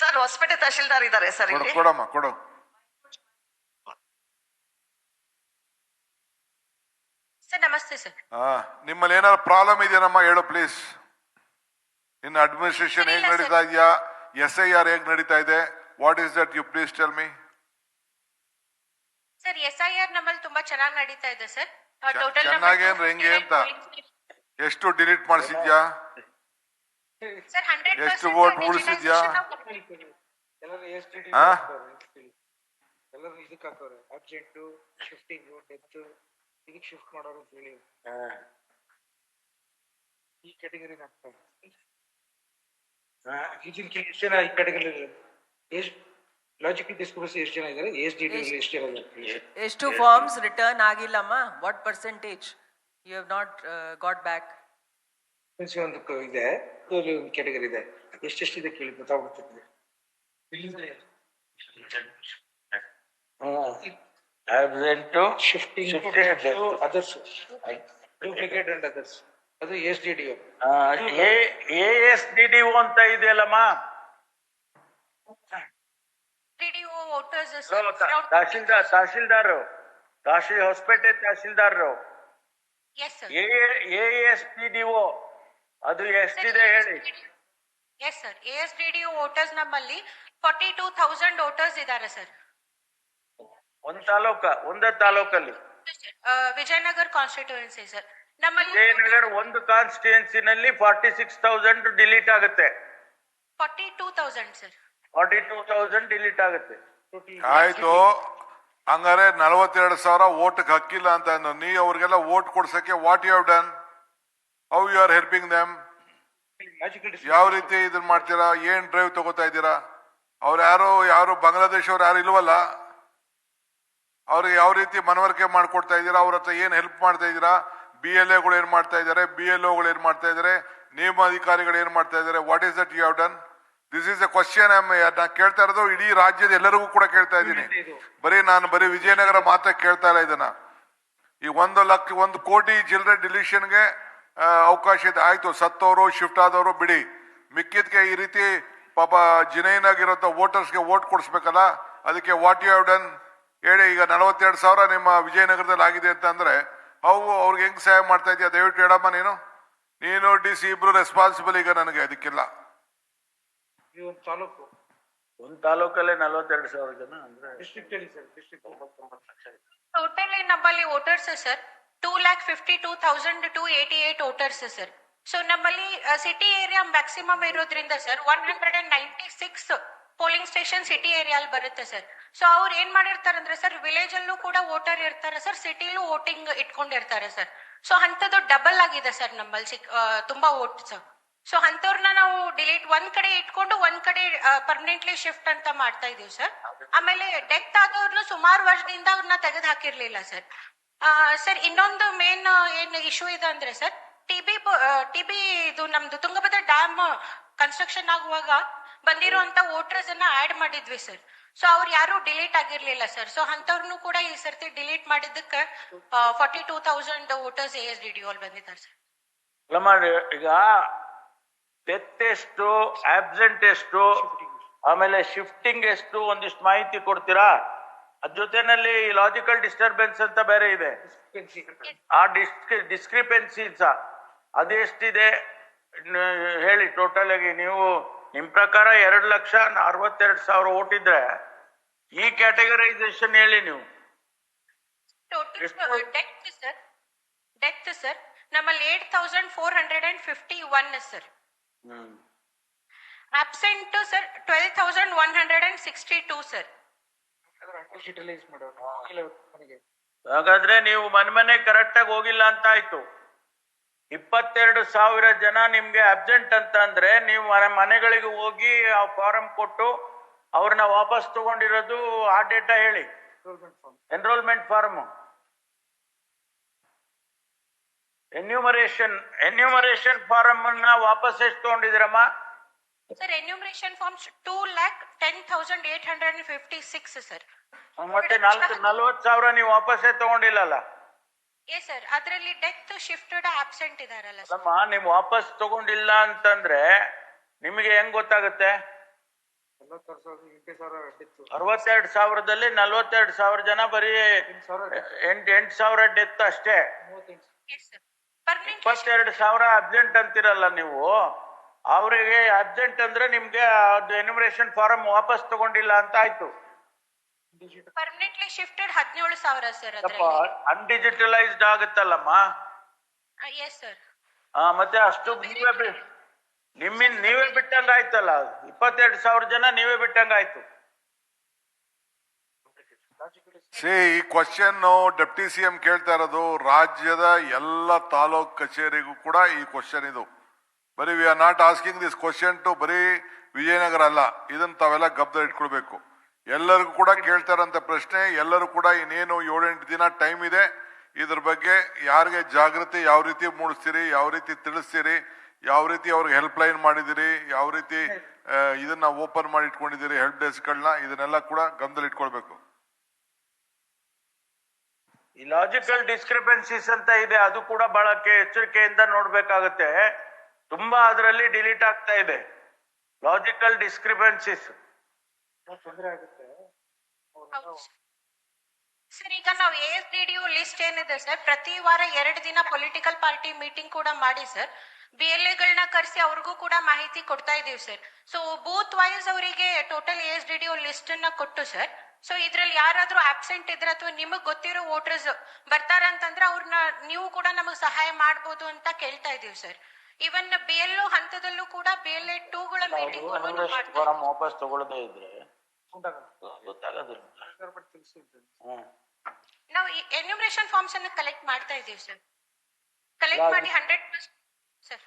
Sir Hosapete tahsildar ಇದ್ದಾರೆ sir ಇಲ್ಲಿ. ಕೊಡಮ್ಮ ಕೊಡು. ಸರ್ ನಮಸ್ತೆ ಸರ್. ನಿಮ್ಮಲ್ಲಿ ಏನಾದ್ರು ಪ್ರಾಬ್ಲಮ್ ಇದೆಯಮ್ಮ ಹೇಳು ಪ್ಲೀಸ್. ಇನ್ನು ಅಡ್ಮಿನಿಸ್ಟ್ರೇಷನ್ ಹೇಗ್ ನಡೀತಾ ಇದೆಯಾ, SIR ಹೇಗ್ ನಡೀತಾ ಇದೆ, what is that you please tell me. Sir SIR ನಮ್ಮಲ್ಲಿ ತುಂಬಾ ಚೆನ್ನಾಗಿ ನಡೀತಾ ಇದೆ ಸರ್. ಚೆನ್ನಾಗಿ ಅಂದ್ರೆ ಹೆಂಗೆ ಅಂತ, ಎಷ್ಟು ಡಿಲೀಟ್ ಮಾಡಿಸಿದ್ಯಾ, ಸರ್ 100% ಎಷ್ಟು ವೋಟ್ ಉಳಿಸಿದ್ಯಾ? ಎಲ್ಲರೂ ಇದಕ್ಕೆ ಹಾಕೋರೆ ಅಬ್ಜೆಕ್ಟ್ ಶಿಫ್ಟಿಂಗ್ ಡೆಪ್ತ್ ಇದಕ್ಕೆ ಶಿಫ್ಟ್ ಮಾಡೋರು ಅಂತ ಹೇಳಿ ಈ ಕ್ಯಾಟಗರಿಗೆ ಹಾಕ್ತಾರೆ. ಈಗಿನ ಎಷ್ಟು ಜನ ಈ ಕ್ಯಾಟಗರಿ ಎಷ್ಟು ಲಾಜಿಕಲ್ ಡಿಸ್ಕ್ರಿಪನ್ಸಿ ಎಷ್ಟು ಜನ ಇದ್ದಾರೆ, SDD ಎಷ್ಟು ಜನ ಇದ್ದಾರೆ, ಎಷ್ಟು ಫಾರ್ಮ್ಸ್ ರಿಟರ್ನ್ ಆಗಿಲ್ಲಮ್ಮ, what percentage you have not got back? ಒಂದು ಇದೆ ಕ್ಯಾಟಗರಿ ಇದೆ, ಎಷ್ಟೆಷ್ಟಿದೆ ಕೇಳಿ ಗೊತ್ತಾಗ್ಬಿಡ್ತದೆ. absent shifting others duplicate and others ಅದು SDDO. ASDDO ಅಂತ ಇದೆಯಲ್ಲಮ್ಮ, ತಹಶೀಲ್ದಾರ್ ಹೊಸಪೇಟೆ ತಹಶೀಲ್ದಾರರು ASDDO ಅದು ಎಷ್ಟಿದೆ ಹೇಳಿ. ಎಸ್ ಸರ್, ASDDO ವೋಟರ್ಸ್ ನಮ್ಮಲ್ಲಿ 42,000 ವೋಟರ್ಸ್ ಇದ್ದಾರೆ ಸರ್. ಒಂದೇ ತಾಲೂಕಲ್ಲಿ ವಿಜಯನಗರ ಕಾನ್ಸ್ಟಿಟ್ಯೂಯೆನ್ಸಿ ಸರ್. ನಮ್ಮಲ್ಲಿ ವಿಜಯನಗರ ಒಂದು ಕಾನ್ಸ್ಟಿಟ್ಯೂಯೆನ್ಸಿನಲ್ಲಿ 46,000 ಡಿಲೀಟ್ ಆಗುತ್ತೆ. 42,000 ಸರ್. 42,000 ಡಿಲೀಟ್ ಆಗುತ್ತೆ. ಆಯ್ತು, ಹಂಗಾರೆ 42,000 ವೋಟ್ಗೆ ಹಕ್ಕಿಲ್ಲ ಅಂತ ನೀ ಅವ್ರಿಗೆಲ್ಲ ವೋಟ್ ಕೊಡ್ಸಕ್ಕೆ what you have done, how you are helping them, ಯಾವ ರೀತಿ ಇದನ್ನ ಮಾಡ್ತೀರಾ, ಏನ್ ಡ್ರೈವ್ ತಗೋತಾ ಇದ್ದೀರಾ? ಅವ್ರು ಯಾರು ಬಾಂಗ್ಲಾದೇಶ್ ಅವ್ರು ಯಾರು ಇಲ್ವಲ್ಲ, ಅವ್ರಿಗೆ ಯಾವ ರೀತಿ ಮನವರಿಕೆ ಮಾಡ್ಕೊಡ್ತಾ ಇದ್ದೀರಾ, ಅವ್ರ ಹತ್ರ ಏನ್ ಹೆಲ್ಪ್ ಮಾಡ್ತಾ ಇದ್ದೀರಾ? BLAಗಳು ಏನ್ ಮಾಡ್ತಾ ಇದ್ದಾರೆ, BLOಗಳು ಏನ್ ಮಾಡ್ತಾ ಇದ್ದಾರೆ, ನೇಮಾಧಿಕಾರಿಗಳು ಏನ್ ಮಾಡ್ತಾ ಇದ್ದಾರೆ, what is that you have done? This is a question. ನಾ ಕೇಳ್ತಾ ಇರೋದು ಇಡೀ ರಾಜ್ಯದ ಎಲ್ಲರಿಗೂ ಕೂಡ ಕೇಳ್ತಾ ಇದ್ದೀನಿ, ಬರೀ ವಿಜಯನಗರ ಮಾತ್ರ ಕೇಳ್ತಾ ಇಲ್ಲ ಇದನ್ನ. ಈ 1 ಕೋಟಿ ಚಿಲ್ಡ್ರೆ ಡಿಲಿಷನ್ಗೆ ಅವಕಾಶ ಇದೆ. ಆಯ್ತು, ಸತ್ತವರು ಶಿಫ್ಟ್ ಆದವರು ಬಿಡಿ, ಮಿಕ್ಕಿದ್ಕೆ ಈ ರೀತಿ ಪಾಪ ಜಿನೈನ್ ಆಗಿರೋ ವೋಟರ್ಸ್ಗೆ ವೋಟ್ ಕೊಡಿಸ್ಬೇಕಲ್ಲ, ಅದಕ್ಕೆ ವಾಟ್ ಯು ಹ್ಯಾವ್ ಡನ್ ಹೇಳಿ. ಈಗ 42,000 ನಿಮ್ಮ ವಿಜಯನಗರದಲ್ಲಿ ಆಗಿದೆ ಅಂತ ಅಂದ್ರೆ ಅವ್ರಿಗೆ ಹೆಂಗ್ ಸಹಾಯ ಮಾಡ್ತಾ ಇದೀಯ ದಯವಿಟ್ಟು ಹೇಳಮ್ಮ. ನೀನು DC ಇಬ್ರು ರೆಸ್ಪಾನ್ಸಿಬಲ್ ಈಗ ನನಗೆ ಅದಕ್ಕಿಲ್ಲ. ಒಂದು ತಾಲೂಕಲ್ಲೇ 42,000 ಜನ ಅಂದ್ರೆ ಟೋಟಲ್ ನಮ್ಮಲ್ಲಿ voters sir 2,52,288 voters sir. So ನಮ್ಮಲ್ಲಿ ಸಿಟಿ ಏರಿಯಾ ಮ್ಯಾಕ್ಸಿಮಮ್ ಇರೋದ್ರಿಂದ sir 196 polling station city Ariel ಬರುತ್ತೆ ಸರ್. ಸೊ ಅವ್ರು ಏನ್ ಮಾಡಿರ್ತಾರಂದ್ರೆ ಸರ್, ವಿಲೇಜ್ ಅಲ್ಲೂ ಕೂಡ ವೋಟರ್ ಇರ್ತಾರೆ ಸರ್, ಸಿಟಿಲೂ ವೋಟಿಂಗ್ ಇಟ್ಕೊಂಡಿರ್ತಾರೆ ಸರ್. ಸೊ ಅಂತದ್ದು ಡಬಲ್ ಆಗಿದೆ ಸರ್ ನಮ್ಮಲ್ಲಿ ತುಂಬಾ ವೋಟ್ಸ್. ಸೊ ಅಂತವ್ರನ್ನ ನಾವು ಡಿಲೀಟ್ ಒಂದ್ ಕಡೆ ಇಟ್ಕೊಂಡು ಒಂದ್ ಕಡೆ ಪರ್ಮನೆಂಟ್ಲಿ ಶಿಫ್ಟ್ ಅಂತ ಮಾಡ್ತಾ ಇದೀವಿ ಸರ್. ಆಮೇಲೆ ಡೆತ್ ಆದವ್ರನ್ನ ಸುಮಾರು ವರ್ಷದಿಂದ ಅವ್ರನ್ನ ತೆಗೆದು ಹಾಕಿರ್ಲಿಲ್ಲ ಸರ್. ಸರ್ ಇನ್ನೊಂದು ಮೇನ್ ಏನ್ ಇಶ್ಯೂ ಇದೆ ಅಂದ್ರೆ ಸರ್, ಟಿಬಿ ಇದು ನಮ್ದು ತುಂಗಭದ್ರಾ ಡ್ಯಾಮ್ ಕನ್ಸ್ಟ್ರಕ್ಷನ್ ಆಗುವಾಗ ಬಂದಿರುವಂತ ವೋಟರ್ಸ್ ಅನ್ನ ಆಡ್ ಮಾಡಿದ್ವಿ ಸರ್. ಸೊ ಅವ್ರು ಯಾರು ಡಿಲೀಟ್ ಆಗಿರ್ಲಿಲ್ಲ ಸರ್. ಸೊ ಅಂತವ್ರನ್ನು ಕೂಡ ಈ ಸರ್ತಿ ಡಿಲೀಟ್ ಮಾಡಿದ್ದಕ್ಕೆ 42,000 ವೋಟರ್ಸ್ ASDDO ಅಲ್ಲಿ ಬಂದಿದ್ದಾರೆ ಸರ್. ಈಗ ಡೆತ್ ಎಷ್ಟು, ಆಬ್ಸೆಂಟ್ ಎಷ್ಟು, ಆಮೇಲೆ ಶಿಫ್ಟಿಂಗ್ ಎಷ್ಟು, ಒಂದಿಷ್ಟು ಮಾಹಿತಿ ಕೊಡ್ತೀರಾ? ಅದ್ ಜೊತೆನಲ್ಲಿ ಲಾಜಿಕಲ್ ಡಿಸ್ಟರ್ಬೆನ್ಸ್ ಅಂತ ಬೇರೆ ಇದೆ, ಆ ಡಿಸ್ಕ್ರಿಪೆನ್ಸೀಸ್ ಅದೆಷ್ಟಿದೆ ಹೇಳಿ. ಟೋಟಲ್ ಆಗಿ ನೀವು ನಿಮ್ ಪ್ರಕಾರ 2,62,000 ವೋಟ್ ಇದ್ರೆ ಈ ಕ್ಯಾಟಗರೈಸೇಷನ್ ಹೇಳಿ ನೀವು. ಡೆತ್ ಸರ್ ನಮ್ಮಲ್ಲಿ 8,451 ಸರ್. Absent sir 12,162 sir. ಹಾಗಾದ್ರೆ ನೀವು ಮನೆ ಕರೆಕ್ಟ್ ಆಗಿ ಹೋಗಿಲ್ಲ ಅಂತ ಆಯ್ತು. 22,000 ಜನ ನಿಮ್ಗೆ ಅಬ್ಸೆಂಟ್ ಅಂತ ಅಂದ್ರೆ ನೀವು ಮನೆಗಳಿಗೆ ಹೋಗಿ ಆ ಫಾರಂ ಕೊಟ್ಟು ಅವ್ರನ್ನ ವಾಪಸ್ ತಗೊಂಡಿರೋದು ಆ ಡೇಟಾ ಹೇಳಿ. ಎನ್ರೋಲ್ಮೆಂಟ್ ಫಾರ್ಮ್ ಎನ್ಯೂಮರೇಷನ್ ಫಾರಂ ಅನ್ನ ವಾಪಸ್ ಎಷ್ಟು ತಗೊಂಡಿದ್ದೀರಮ್ಮ? Sir enumeration forms 2,10,856 sir. ಮತ್ತೆ 40,000 ನೀವು ವಾಪಸ್ಸೇ ತಗೊಂಡಿಲ್ಲಲ್ಲ? ಎಸ್ ಸರ್, ಅದರಲ್ಲಿ ಡೆತ್ ಶಿಫ್ಟೆಡ್ ಆಬ್ಸೆಂಟ್ ಇದಾರಲ್ಲ ಅಲ್ಲಮ್ಮ, ನೀವು ವಾಪಸ್ ತಗೊಂಡಿಲ್ಲ ಅಂತಂದ್ರೆ ನಿಮಗೆ ಹೆಂಗ್ ಗೊತ್ತಾಗುತ್ತೆ? 42,000 62,000ದಲ್ಲಿ 42,000 ಜನ ಬರೀ 8,000 ಡೆತ್ ಅಷ್ಟೇ. 22,000 ಅಬ್ಸೆಂಟ್ ಅಂತಿರಲ್ಲ ನೀವು. ಅವರಿಗೆ ಅಬ್ಸೆಂಟ್ ಅಂದ್ರೆ ನಿಮ್ಗೆ ಎನ್ಯುಮರೇಷನ್ ಫಾರಂ ವಾಪಸ್ ತಗೊಂಡಿಲ್ಲ ಅಂತ ಆಯ್ತು. Permanently shifted 17,000 sir. ಅನ್ಡಿಜಿಟಲೈಸ್ಡ್ ಆಗುತ್ತಲ್ಲಮ್ಮ. Yes sir. ಮತ್ತೆ ಅಷ್ಟು ನೀವೇ ಬಿಟ್ಟಂಗ ಆಯ್ತಲ್ಲ. 22,000 ಜನ ನೀವೇ ಬಿಟ್ಟಂಗ ಆಯ್ತು. ಈ ಕ್ವಶನ್ ಡೆಪ್ಟಿ ಸಿಎಂ ಕೇಳ್ತಾ ಇರೋದು ರಾಜ್ಯದ ಎಲ್ಲ ತಾಲೂಕ್ ಕಚೇರಿಗೂ ಕೂಡ ಈ ಕ್ವಶನ್ ಇದು. ಬರೀ we are not asking this question to ಬರೀ ವಿಜಯನಗರ ಅಲ್ಲ. ಇದನ್ನ ತಾವೆಲ್ಲ ಗಮನ ಇಟ್ಕೊಳ್ಬೇಕು. ಎಲ್ಲರಿಗೂ ಕೂಡ ಕೇಳ್ತಾ ಇರೋಂಥ ಪ್ರಶ್ನೆ. ಎಲ್ಲರೂ ಕೂಡ ಇನ್ನೇನು 7-8 ದಿನ ಟೈಮ್ ಇದೆ. ಇದ್ರ ಬಗ್ಗೆ ಯಾರಿಗೆ ಜಾಗೃತಿ ಯಾವ ರೀತಿ ಮೂಡಿಸ್ತೀರಿ, ಯಾವ ರೀತಿ ತಿಳಿಸ್ತೀರಿ, ಯಾವ ರೀತಿ ಅವ್ರಿಗೆ ಹೆಲ್ಪ್ ಲೈನ್ ಮಾಡಿದಿರಿ, ಯಾವ ರೀತಿ ಇದನ್ನ ಓಪನ್ ಮಾಡಿ ಇಟ್ಕೊಂಡಿದ್ದೀರಿ ಹೆಲ್ಪ್ ಡೆಸ್ಕ್ಗಳನ್ನ, ಇದನ್ನೆಲ್ಲ ಕೂಡ ಗಮನದಲ್ಲಿ ಇಟ್ಕೊಳ್ಬೇಕು. ಈ ಲಾಜಿಕಲ್ ಡಿಸ್ಕ್ರಿಪೆನ್ಸಿಸ್ ಅಂತ ಇದೆ, ಅದು ಕೂಡ ಬಹಳ ಎಚ್ಚರಿಕೆಯಿಂದ ನೋಡ್ಬೇಕಾಗತ್ತೆ. ತುಂಬಾ ಅದರಲ್ಲಿ ಡಿಲೀಟ್ ಆಗ್ತಾ ಇದೆ ಲಾಜಿಕಲ್ ಡಿಸ್ಕ್ರಿಪೆನ್ಸಿಸ್. ತೊಂದರೆ ಆಗುತ್ತೆ. ಸರ್, ಈಗ ನಾವು ASDDO ಲಿಸ್ಟ್ ಏನಿದೆ ಸರ್, ಪ್ರತಿ ವಾರ 2 ದಿನ ಪೊಲಿಟಿಕಲ್ ಪಾರ್ಟಿ ಮೀಟಿಂಗ್ ಕೂಡ ಮಾಡಿ ಸರ್, BLAಗಳನ್ನ ಕರೆಸಿ ಅವ್ರಿಗೂ ಕೂಡ ಮಾಹಿತಿ ಕೊಡ್ತಾ ಇದೀವಿ ಸರ್. ಸೊ ಬೂತ್ ವೈಸ್ ಅವರಿಗೆ ಟೋಟಲ್ ASDDO ಲಿಸ್ಟ್ ಅನ್ನ ಕೊಟ್ಟು ಸರ್, ಸೊ ಇದ್ರಲ್ಲಿ ಯಾರಾದ್ರೂ ಆಬ್ಸೆಂಟ್ ಇದ್ರೆ ಅಥವಾ ನಿಮಗ್ ಗೊತ್ತಿರೋ ವೋಟರ್ಸ್ ಬರ್ತಾರಂತಂದ್ರೆ ಅವ್ರನ್ನ ನೀವು ಕೂಡ ನಮಗ್ ಸಹಾಯ ಮಾಡ್ಬೋದು ಅಂತ ಕೇಳ್ತಾ ಇದೀವಿ ಸರ್. ಇವನ್ BLO ಹಂತದಲ್ಲೂ ಕೂಡ BLA 2ಗಳ ಮೀಟಿಂಗ್ ವಾಪಸ್ ತಗೊಳ್ಳದೇ ಇದ್ರೆ ಗೊತ್ತಾಗೋದಿಲ್ಲ. ನಾವು ಎನ್ಯುಮರೇಷನ್ ಫಾರ್ಮ್ಸ್ ಅನ್ನು ಕಲೆಕ್ಟ್ ಮಾಡ್ತಾ ಇದೀವಿ ಸರ್. ಕಲೆಕ್ಟ್ ಮಾಡಿ 100% ಸರ್.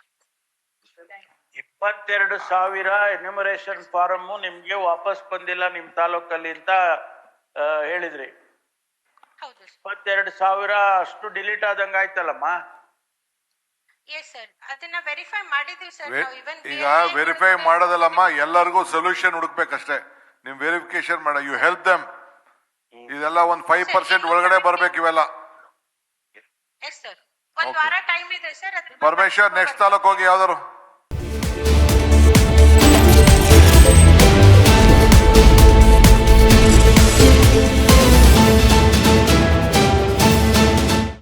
22,000 ಎನ್ಯುಮರೇಷನ್ ಫಾರಂ ನಿಮ್ಗೆ ವಾಪಸ್ ಬಂದಿಲ್ಲ ನಿಮ್ ತಾಲೂಕಲ್ಲಿ ಅಂತ ಹೇಳಿದ್ರಿ. ಹೌದು ಸರ್. 22,000 ಅಷ್ಟು ಡಿಲೀಟ್ ಆದಂಗ ಆಯ್ತಲ್ಲಮ್ಮ. ಎಸ್ ಸರ್, ಅದನ್ನ ವೆರಿಫೈ ಮಾಡಿದೀವಿ ಸರ್. ನಾವು ಇವನ್ ಈಗ ವೆರಿಫೈ ಮಾಡೋದಲ್ಲಮ್ಮ, ಎಲ್ಲರಿಗೂ ಸೊಲ್ಯೂಷನ್ ಹುಡುಕ್ಬೇಕಷ್ಟೇ. ನಿಮ್ ವೆರಿಫಿಕೇಶನ್ ಮಾಡ, ಯು ಹೆಲ್ಪ್ ದಮ್. ಇದೆಲ್ಲ ಒಂದು 5% ಒಳಗಡೆ ಬರ್ಬೇಕು ಇವೆಲ್ಲ. ಎಸ್ ಸರ್, ಒಂದ್ ವಾರ ಟೈಮ್ ಇದೆ ಸರ್. ಪರಮೇಶ್ವರ್, ನೆಕ್ಸ್ಟ್ ತಾಲೂಕ್ ಹೋಗಿ ಯಾವ್ದಾರು